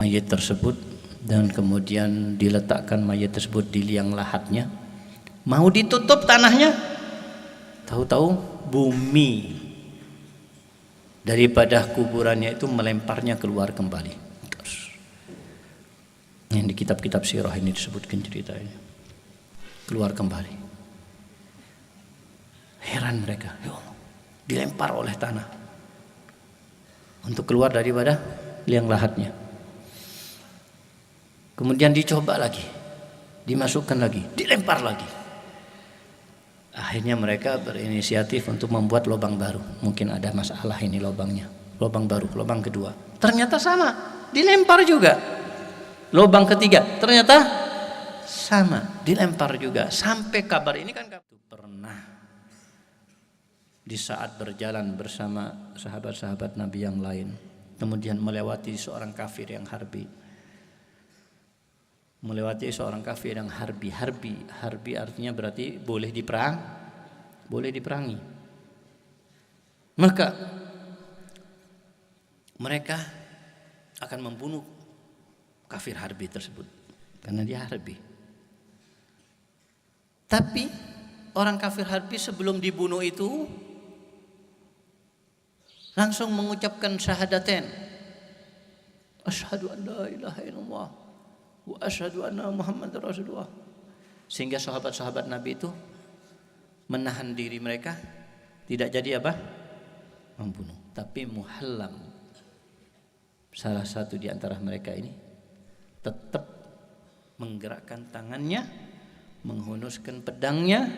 mayat tersebut dan kemudian diletakkan mayat tersebut di liang lahatnya. Mau ditutup tanahnya, tahu-tahu bumi daripada kuburannya itu melemparnya keluar kembali. Yang di kitab-kitab sirah ini disebutkan ceritanya. Keluar kembali. Heran mereka, ya Allah, dilempar oleh tanah untuk keluar daripada liang lahatnya. Kemudian dicoba lagi, dimasukkan lagi, dilempar lagi. Akhirnya mereka berinisiatif untuk membuat lubang baru. Mungkin ada masalah ini lubangnya. Lubang baru, lubang kedua. Ternyata sama, dilempar juga. Lubang ketiga, ternyata sama, dilempar juga. Sampai kabar ini kan pernah di saat berjalan bersama sahabat-sahabat Nabi yang lain, kemudian melewati seorang kafir yang harbi. Melewati seorang kafir yang harbi artinya berarti boleh diperangi. Maka mereka akan membunuh kafir harbi tersebut karena dia harbi. Tapi orang kafir harbi sebelum dibunuh itu langsung mengucapkan syahadatain, asyhadu an la ilaha illallah wa asyhadu anna Muhammadar Rasulullah. Sehingga sahabat-sahabat Nabi itu menahan diri mereka, tidak jadi membunuh. Tapi Muhallam, salah satu di antara mereka ini, tetap menggerakkan tangannya, menghunuskan pedangnya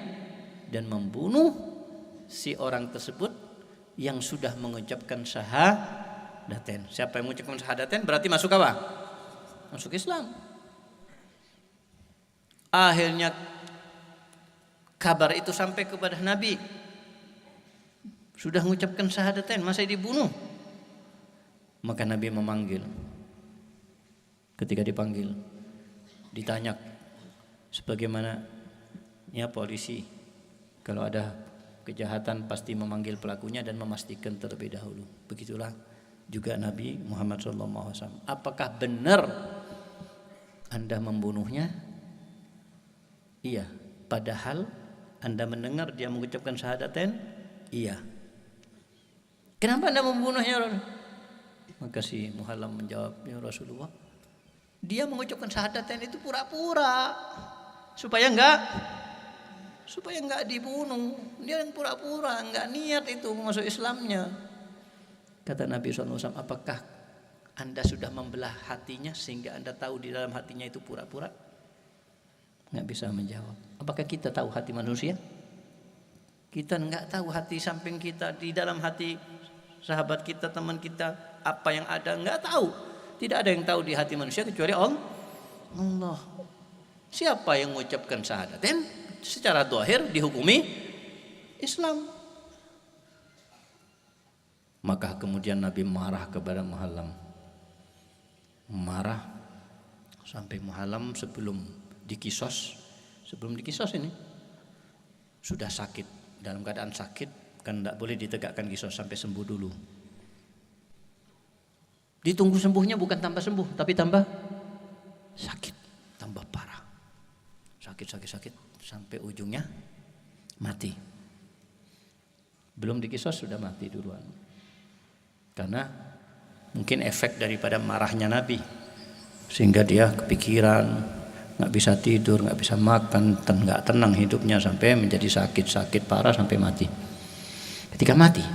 dan membunuh si orang tersebut yang sudah mengucapkan syahadatain. Siapa yang mengucapkan syahadatain berarti masuk apa? Masuk Islam. Akhirnya kabar itu sampai kepada Nabi. Sudah mengucapkan syahadatain, masih dibunuh. Maka Nabi memanggil. Ketika dipanggil, ditanya sebagaimana ya polisi kalau ada kejahatan pasti memanggil pelakunya dan memastikan terlebih dahulu. Begitulah juga Nabi Muhammad SAW. Apakah benar Anda membunuhnya? Iya. Padahal Anda mendengar dia mengucapkan syahadatain? Iya. Kenapa Anda membunuhnya? Maka si Muhallam menjawab, ya Rasulullah, dia mengucapkan syahadatain itu pura-pura supaya enggak dibunuh. Dia yang pura-pura, enggak niat itu masuk Islamnya. Kata Nabi SAW, apakah Anda sudah membelah hatinya sehingga Anda tahu di dalam hatinya itu pura-pura? Enggak bisa menjawab. Apakah kita tahu hati manusia? Kita enggak tahu hati samping kita, di dalam hati sahabat kita, teman kita, apa yang ada enggak tahu. Tidak ada yang tahu di hati manusia kecuali Allah. Siapa yang mengucapkan syahadatain secara zahir dihukumi Islam. Maka kemudian Nabi marah kepada Muhallam. Marah sampai Muhallam sebelum dikisos ini sudah sakit, dalam keadaan sakit kan tidak boleh ditegakkan kisos sampai sembuh dulu. Ditunggu sembuhnya bukan tambah sembuh tapi tambah sakit, tambah parah. Sakit sampai ujungnya mati. Belum dikisos sudah mati duluan. Karena mungkin efek daripada marahnya Nabi sehingga dia kepikiran, nggak bisa tidur, nggak bisa makan, nggak tenang hidupnya sampai menjadi sakit parah sampai mati. Ketika mati,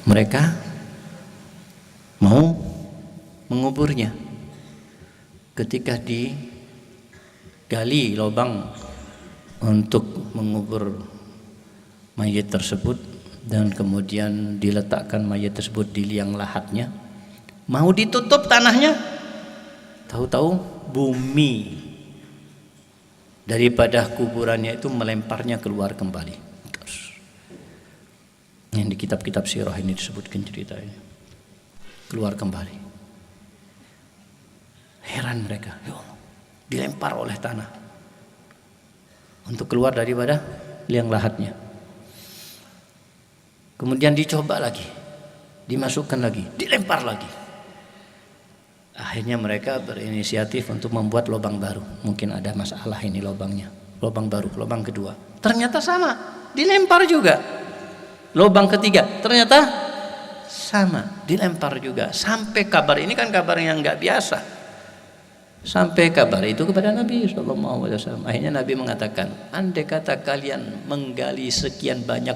mereka mau menguburnya. Ketika digali lubang untuk mengubur mayat tersebut dan kemudian diletakkan mayat tersebut di liang lahatnya, mau ditutup tanahnya, tahu-tahu bumi daripada kuburannya itu melemparnya keluar kembali. Yang di kitab-kitab sirah ini disebutkan ceritanya. Keluar kembali. Heran mereka, ya Allah, dilempar oleh tanah untuk keluar daripada liang lahatnya. Kemudian dicoba lagi, dimasukkan lagi, dilempar lagi. Akhirnya mereka berinisiatif untuk membuat lubang baru. Mungkin ada masalah ini lubangnya. Lubang baru, lubang kedua. Ternyata sama, dilempar juga. Lubang ketiga, ternyata sama, dilempar juga. Sampai kabar ini kan kabar yang nggak biasa. Sampai kabar itu kepada Nabi SAW. Akhirnya Nabi mengatakan, andai kata kalian menggali sekian banyak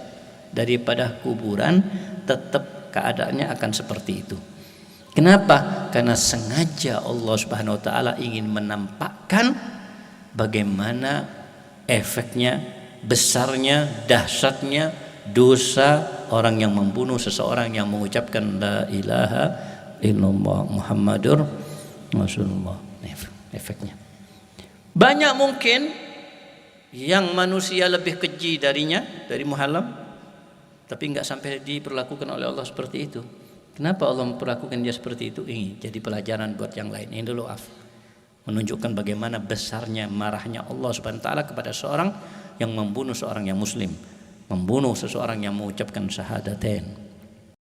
daripada kuburan, tetap keadaannya akan seperti itu. Kenapa? Karena sengaja Allah Subhanahu wa taala ingin menampakkan bagaimana efeknya, besarnya, dahsyatnya dosa orang yang membunuh seseorang yang mengucapkan la ilaha illallah Muhammadur Rasulullah. Efeknya banyak, mungkin yang manusia lebih keji darinya, dari Muharram, tapi nggak sampai diperlakukan oleh Allah seperti itu. Kenapa Allah memperlakukan dia seperti itu? Ini jadi pelajaran buat yang lain. Ini dulu menunjukkan bagaimana besarnya marahnya Allah Subhanahu wa taala kepada seorang yang membunuh seorang yang muslim, membunuh seseorang yang mengucapkan syahadatain.